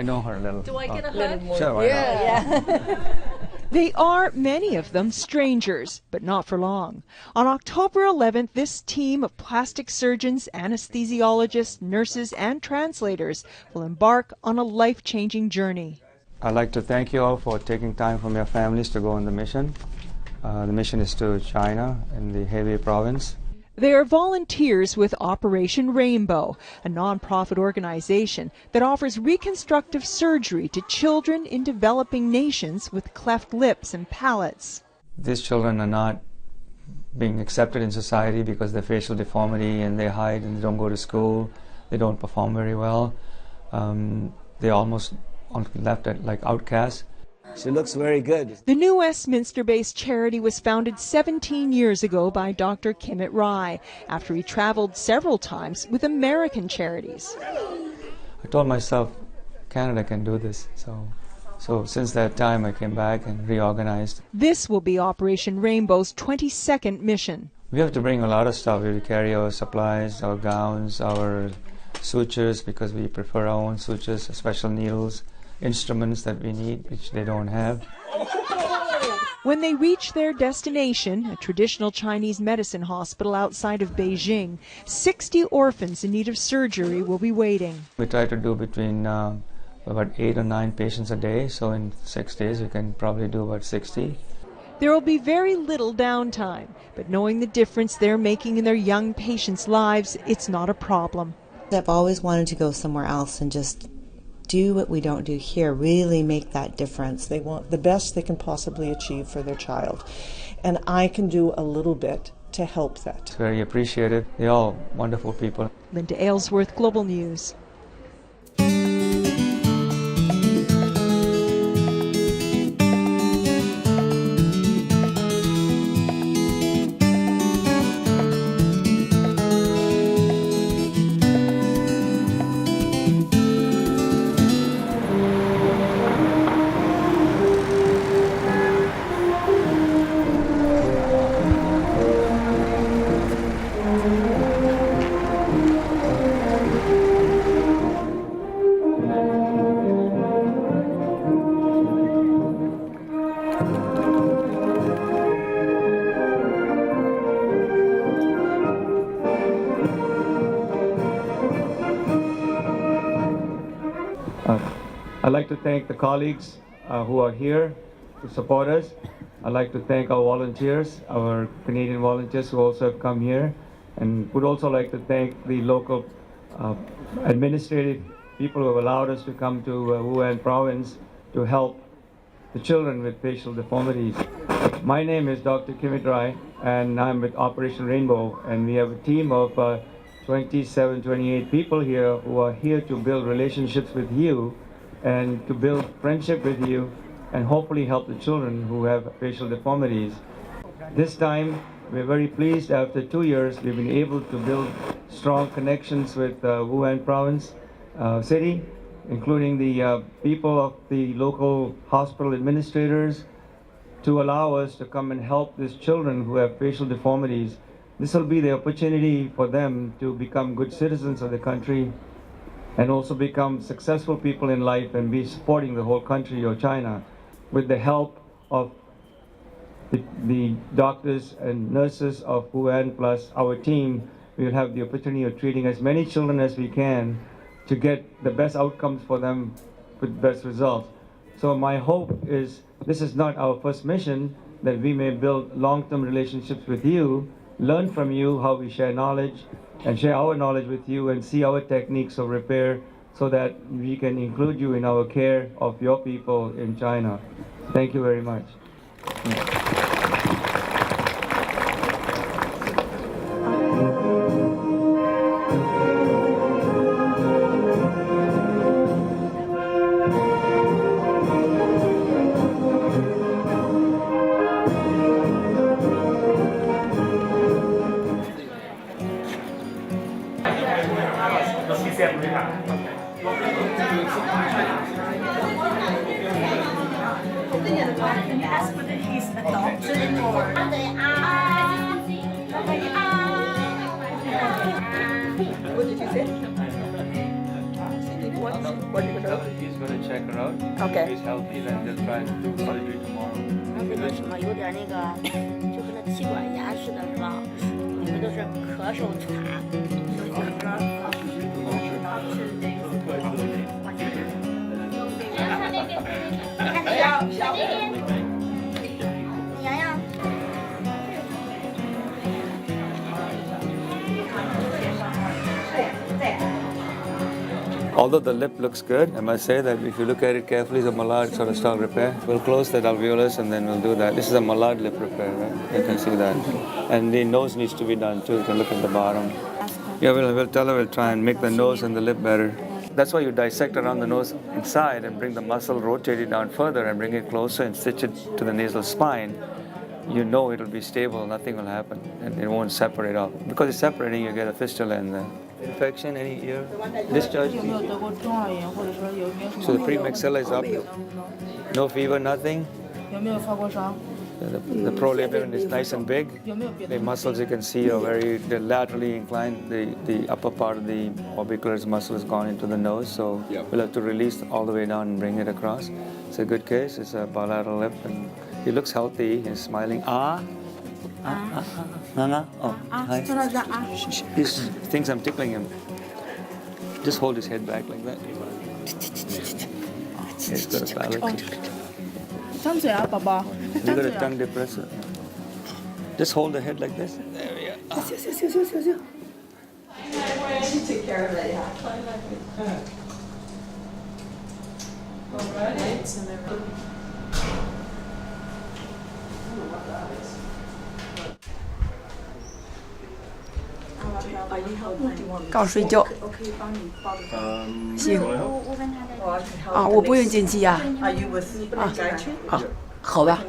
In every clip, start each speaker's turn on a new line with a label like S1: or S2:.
S1: I know her a little.
S2: Do I get a hug?
S1: Sure, why not?
S2: Yeah.
S3: They are, many of them, strangers, but not for long. On October 11th, this team of plastic surgeons, anesthesiologists, nurses, and translators will embark on a life-changing journey.
S1: I'd like to thank you all for taking time from your families to go on the mission. The mission is to China in the Hebei province.
S3: They are volunteers with Operation Rainbow, a non-profit organization that offers reconstructive surgery to children in developing nations with cleft lips and palates.
S1: These children are not being accepted in society because of their facial deformity, and they hide and they don't go to school. They don't perform very well. They're almost left like outcasts.
S4: She looks very good.
S3: The new Westminster-based charity was founded 17 years ago by Dr. Kimit Rai after he traveled several times with American charities.
S1: I told myself, Canada can do this. So since that time, I came back and reorganized.
S3: This will be Operation Rainbow's 22nd mission.
S1: We have to bring a lot of stuff. We have to carry our supplies, our gowns, our sutures, because we prefer our own sutures, special needles, instruments that we need, which they don't have.
S3: When they reach their destination, a traditional Chinese medicine hospital outside of Beijing, 60 orphans in need of surgery will be waiting.
S1: We try to do between about 8 or 9 patients a day, so in 6 days we can probably do about 60.
S3: There will be very little downtime, but knowing the difference they're making in their young patients' lives, it's not a problem.
S5: I've always wanted to go somewhere else and just do what we don't do here, really make that difference.
S6: They want the best they can possibly achieve for their child, and I can do a little bit to help that.
S1: It's very appreciated. They're all wonderful people.
S3: Linda Aylesworth, Global News.
S1: I'd like to thank the colleagues who are here to support us. I'd like to thank our volunteers, our Canadian volunteers who also have come here, and would also like to thank the local administrative people who have allowed us to come to Wu'an province to help the children with facial deformities. My name is Dr. Kimit Rai, and I'm with Operation Rainbow, and we have a team of 27, 28 people here who are here to build relationships with you and to build friendship with you and hopefully help the children who have facial deformities. This time, we're very pleased. After 2 years, we've been able to build strong connections with Wu'an province city, including the people of the local hospital administrators, to allow us to come and help these children who have facial deformities. This will be the opportunity for them to become good citizens of the country and also become successful people in life and be supporting the whole country of China. With the help of the doctors and nurses of Wu'an plus our team, we will have the opportunity of treating as many children as we can to get the best outcomes for them with best results. So my hope is this is not our first mission, that we may build long-term relationships with you, learn from you how we share knowledge, and share our knowledge with you and see our techniques of repair so that we can include you in our care of your people in China. Thank you very much.
S2: Ask whether he's adopted or... What did you say? what are you gonna do?
S1: He's going to check her out.
S2: Okay.
S1: If he's healthy, then they'll try and do surgery tomorrow.
S7: 这个什么有点那个，就跟那气管炎似的，是吧？你们都是咳嗽喘，你洋洋。
S1: Although the lip looks good, I must say that if you look at it carefully, it's a malard sort of style repair. We'll close that alveolus and then we'll do that. This is a malard lip repair, right? You can see that. And the nose needs to be done too. You can look at the bottom. Yeah, we'll tell her we'll try and make the nose and the lip better. That's why you dissect around the nose inside and bring the muscle, rotate it down further and bring it closer and stitch it to the nasal spine. You know it'll be stable, nothing will happen, and it won't separate off. Because it's separating, you get a fistula in there. Infection, any ear? Discharge? So the premaxilla is up? No fever, nothing? The prolabium is nice and big. The muscles you can see are they're laterally inclined. The upper part of the orbicularis muscle has gone into the nose, so we'll have to release all the way down and bring it across. It's a good case. It's a bilateral lip, and he looks healthy. He's smiling. Nana. Oh, hi. He thinks I'm tickling him. Just hold his head back like that. He's got a palate. You got a tongue depressor. Just hold the head like this. There we go.
S2: Take care of that, yeah. All right.
S8: 告睡觉。行。啊，我不用进去呀。啊，好吧。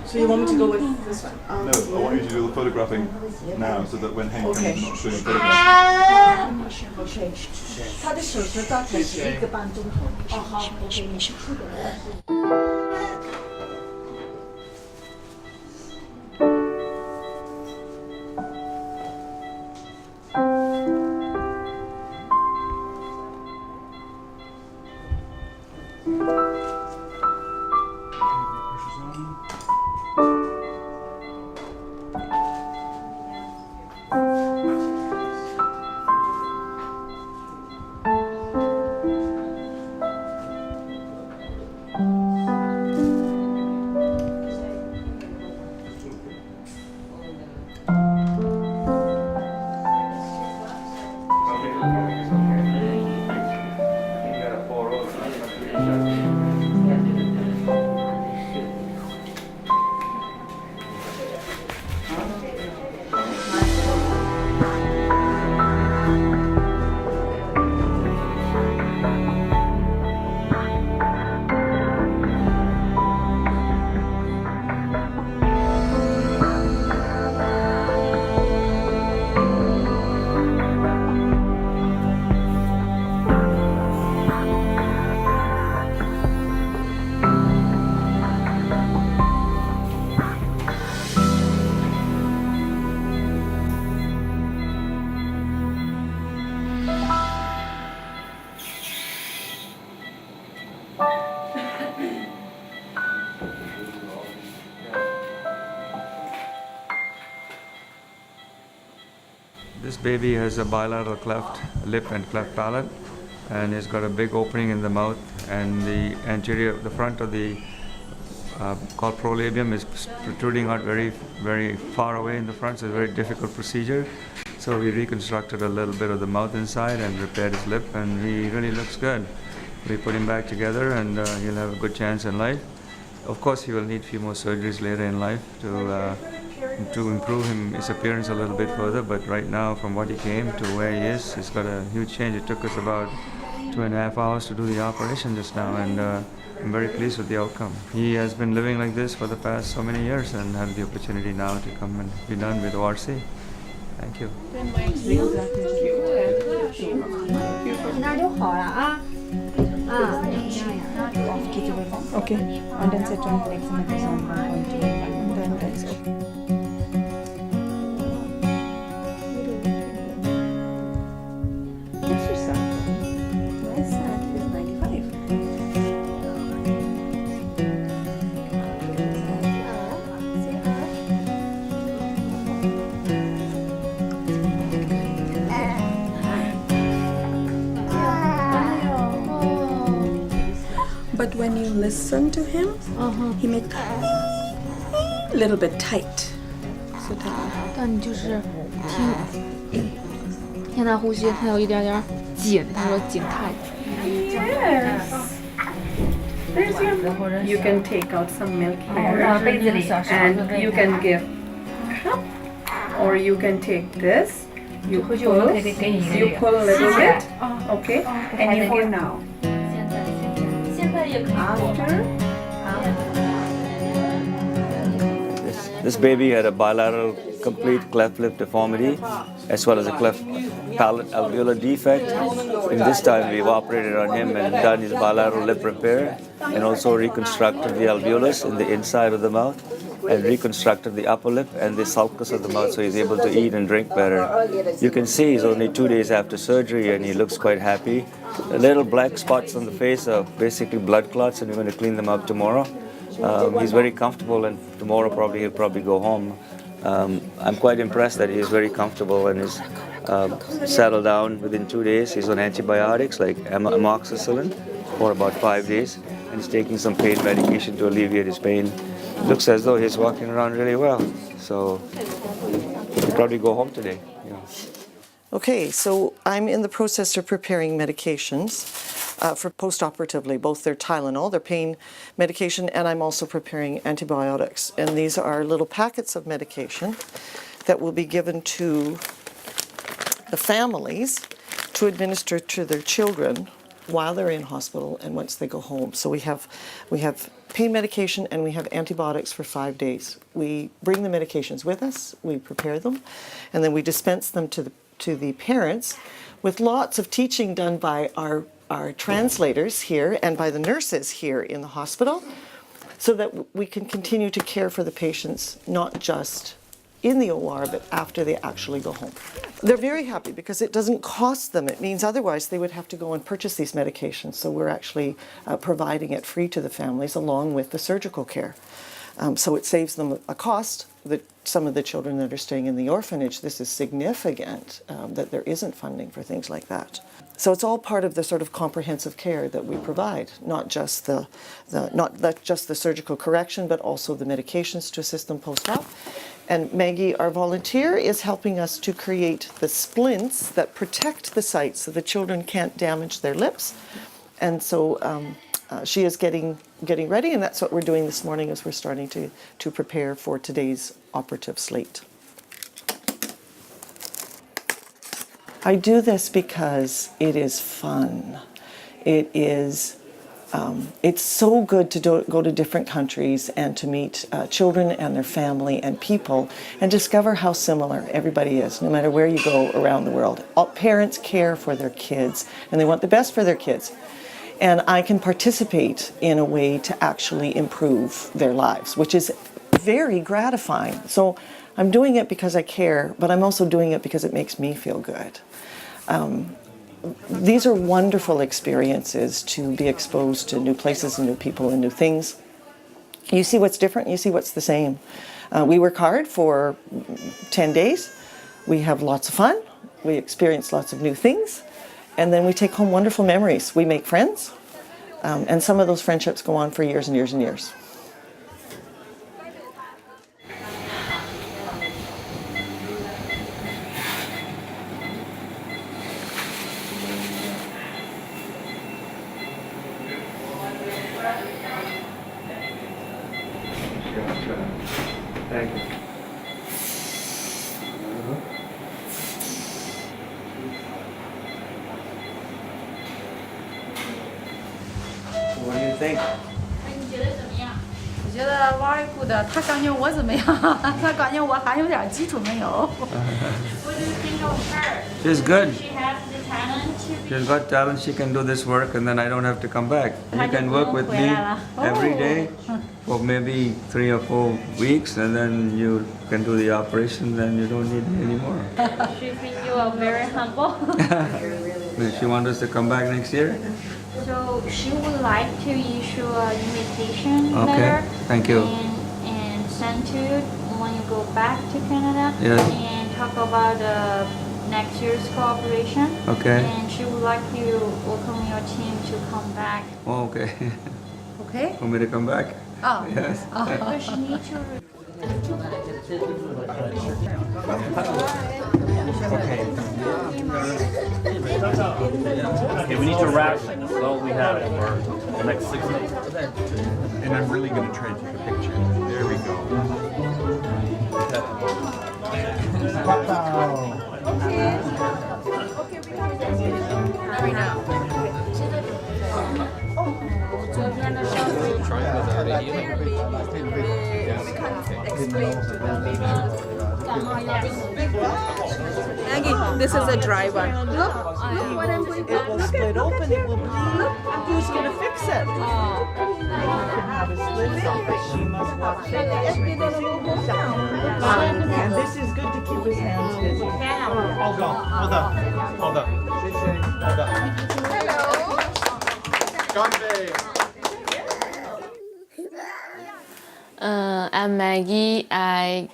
S6: So you want me to go with this one?
S9: No, I want you to do the photographing now so that when Hank comes,
S6: Okay.
S9: I'm not showing photographs.
S2: 他的手术大概是1个半钟头。哦，好，OK。
S1: This baby has a bilateral cleft lip and cleft palate, and he's got a big opening in the mouth, and the front of the called prolabium is protruding out very, very far away in the front. So it's a very difficult procedure. So we reconstructed a little bit of the mouth inside and repaired his lip, and he really looks good. We put him back together, and he'll have a good chance in life. Of course, he will need a few more surgeries later in life to improve his appearance a little bit further. But right now, from what he came to where he is, he's got a huge change. It took us about 2.5 hours to do the operation just now, and I'm very pleased with the outcome. He has been living like this for the past so many years and had the opportunity now to come and be done with ORC. Thank you.
S7: 那就好了啊。
S8: Okay. And then set on dexamethasone 1.2 and then that's it. This is
S6: but when you listen to him, he makes a little bit tight. So tight.
S10: 但你就是听他呼吸，他有一点点紧，他说紧太。
S6: You can take out some milk here, and you can give cup, or you can take this. You pull a little bit, okay, and you give now. After.
S4: This baby had a bilateral complete cleft lip deformity as well as a cleft palate alveolar defect. In this time we've operated on him and done his bilateral lip repair and also reconstructed the alveolus in the inside of the mouth and reconstructed the upper lip and the sulcus of the mouth so he's able to eat and drink better. You can see he's only 2 days after surgery and he looks quite happy. The little black spots on the face are basically blood clots and we're going to clean them up tomorrow. He's very comfortable and tomorrow he'll probably go home. I'm quite impressed that he's very comfortable and is settled down within 2 days. He's on antibiotics like amoxicillin for about 5 days and he's taking some pain medication to alleviate his pain. Looks as though he's walking around really well, so he'll probably go home today.
S6: Okay, so I'm in the process of preparing medications for post-operatively, both their Tylenol, their pain medication, and I'm also preparing antibiotics. And these are little packets of medication that will be given to the families to administer to their children while they're in hospital and once they go home. So we have pain medication and we have antibiotics for 5 days. We bring the medications with us, we prepare them, and then we dispense them to the parents with lots of teaching done by our translators here and by the nurses here in the hospital so that we can continue to care for the patients, not just in the OR, but after they actually go home. They're very happy because it doesn't cost them. It means otherwise they would have to go and purchase these medications. So we're actually providing it free to the families along with the surgical care. So it saves them a cost. Some of the children that are staying in the orphanage, this is significant that there isn't funding for things like that. So it's all part of the sort of comprehensive care that we provide, not just the surgical correction, but also the medications to assist them post-op. And Maggie, our volunteer, is helping us to create the splints that protect the site so the children can't damage their lips. And so she is getting ready, and that's what we're doing this morning as we're starting to prepare for today's operative slate. I do this because it is fun. It is. It's so good to go to different countries and to meet children and their family and people and discover how similar everybody is, no matter where you go around the world. All parents care for their kids and they want the best for their kids. And I can participate in a way to actually improve their lives, which is very gratifying. So I'm doing it because I care, but I'm also doing it because it makes me feel good. These are wonderful experiences to be exposed to new places and new people and new things. You see what's different, you see what's the same. We work hard for 10 days. We have lots of fun. We experience lots of new things. And then we take home wonderful memories. We make friends. And some of those friendships go on for years and years and years.
S1: Thank you.
S4: What do you think?
S8: 我觉得 very good。他感觉我怎么样？他感觉我还有点基础没有。
S7: What do you think of her?
S1: She's good.
S7: She has the talent to be.
S1: She's got talent, she can do this work and then I don't have to come back. You can work with me every day for maybe 3 or 4 weeks and then you can do the operation, then you don't need me anymore.
S7: She think you are very humble.
S1: She wants us to come back next year?
S7: So she would like to issue an invitation
S1: Okay,
S7: letter.
S1: thank you.
S7: And send to you when you go back to Canada.
S1: Yes.
S7: And talk about next year's cooperation.
S1: Okay.
S7: And she would like you welcome your team to come back.
S1: Oh, okay.
S8: Okay.
S1: Want me to come back?
S8: Oh.
S1: Yes.
S11: Okay, we need to wrap all we have for the next 6 days.
S9: And I'm really going to try and take a picture. There we go.
S8: Maggie, this is a dry one. Look what I'm going to do. Look at open, it will bleed. Who's going to fix it?
S2: And this is good to keep his hands busy.
S11: Hold on.
S10: I'm Maggie. I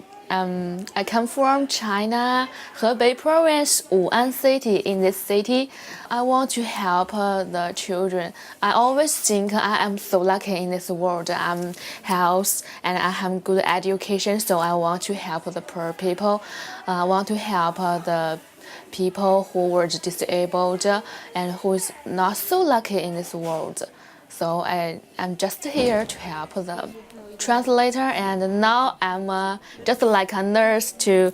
S10: come from China, Hebei province, Wu'an city. In this city, I want to help the children. I always think I am so lucky in this world. I'm health and I have good education, so I want to help the poor people. I want to help the people who were disabled and who is not so lucky in this world. So I'm just here to help the translator, and now I'm just like a nurse to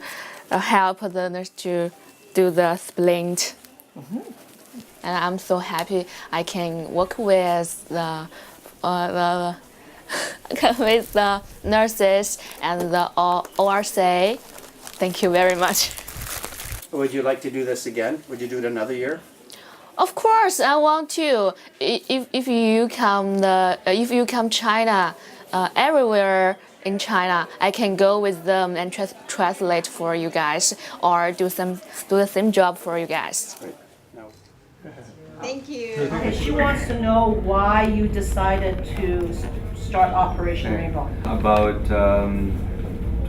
S10: help the nurse to do the splint. And I'm so happy I can work with the with the nurses and the ORC. Thank you very much.
S12: Would you like to do this again? Would you do it another year?
S10: Of course, I want to. If you come China, everywhere in China, I can go with them and translate for you guys, or do the same job for you guys.
S2: Thank you.
S13: Okay, she wants to know why you decided to start Operation Rainbow.
S1: About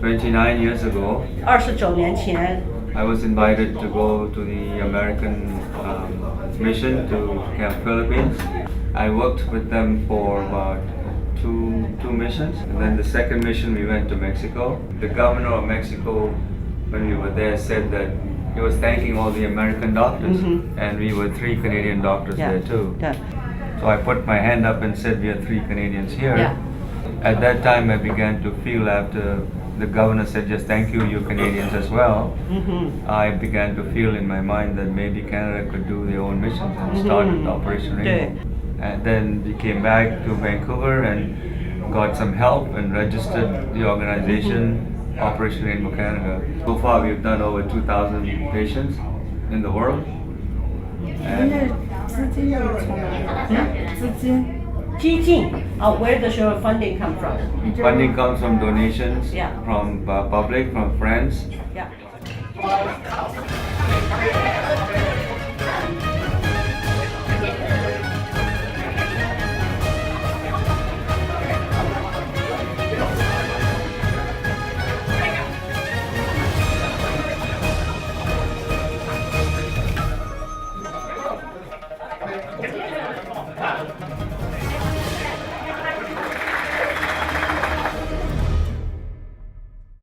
S1: 29 years ago,
S13: 29年前
S1: I was invited to go to the American mission to Camp Philippines. I worked with them for about two missions, and then the second mission we went to Mexico. The governor of Mexico, when we were there, said that he was thanking all the American doctors, and we were 3 Canadian doctors there too. So I put my hand up and said we are 3 Canadians here. At that time I began to feel, after the governor said just thank you, you Canadians as well, I began to feel in my mind that maybe Canada could do their own missions and started Operation Rainbow. And then we came back to Vancouver and got some help and registered the organization Operation Rainbow Canada. So far we've done over 2,000 patients in the world. And
S13: where does your funding come from?
S1: Funding comes from donations, from public, from friends.
S13: Yeah.